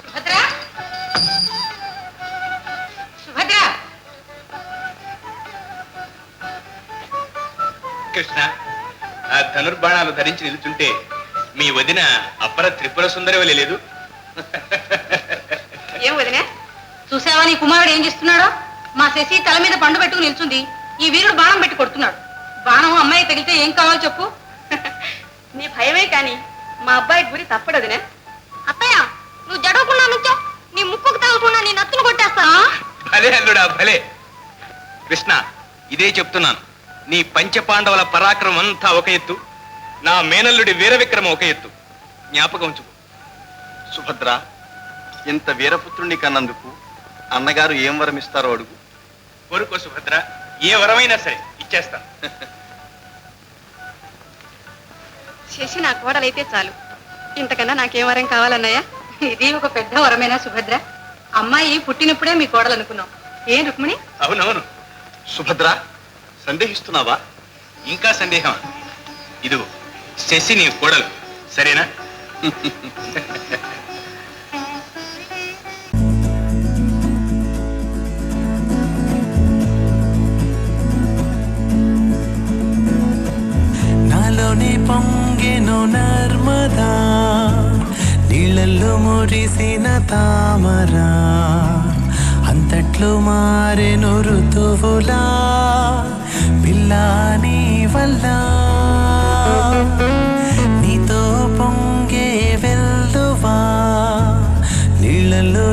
సుభద్ర సుభద్ర కృష్ణ ఆ ధనుర్బాణాలు ధరించి నిలుచుంటే మీ వదిన అప్పర త్రిపుర సుందరి లేదు. ఏం వదినే చూసావా నీ కుమారుడు ఏం చేస్తున్నాడో? మా శశి తల మీద పండు పెట్టుకుని నిల్చుంది, ఈ వీరుడు బాణం పెట్టి కొడుతున్నాడు. బాణం అమ్మాయి తగిలితే ఏం కావాలో చెప్పు. నీ భయమే కాని మా అబ్బాయి గురి తప్పడు వదినే. అత్తయ్య నువ్వు జడవకుండా నుంచో, నీ ముక్కుకు తగలకుండా నీ నత్తును కొట్టేస్తా. భలే అల్లుడా భలే. కృష్ణ ఇదే చెప్తున్నాను, నీ పంచపాండవుల పరాక్రమం అంతా ఒక ఎత్తు, నా మేనల్లుడి వీర విక్రమం ఒక ఎత్తు. జ్ఞాపకం ఉంచుకో. సుభద్ర, ఇంత వీరపుత్రుణ్ణి కన్నందుకు అన్నగారు ఏం వరం ఇస్తారో అడుగు. కోరుకో సుభద్ర, ఏ వరమైనా సరే ఇచ్చేస్తాను. శశి నా కోడలైతే చాలు, ఇంతకన్నా నాకేం వరం కావాలన్నయ్య? ఇది ఒక పెద్ద వరమేనా సుభద్ర? అమ్మాయి పుట్టినప్పుడే మీ కోడలు అనుకున్నాం. ఏం రుక్మిణి? అవునవును. సుభద్ర, సందేహిస్తున్నావా? ఇంకా సందేహం? ఇదిగో శశి నీ కోడలు, సరేనా? నాలోనే పొంగెను నర్మదా, నీళ్ళల్లో మురిసిన తామరా, అంతట్లో మారెను ఋతువులా పిల్లాని వల్ల. నీతో పొంగే వెల్లువా నీళ్ళల్లో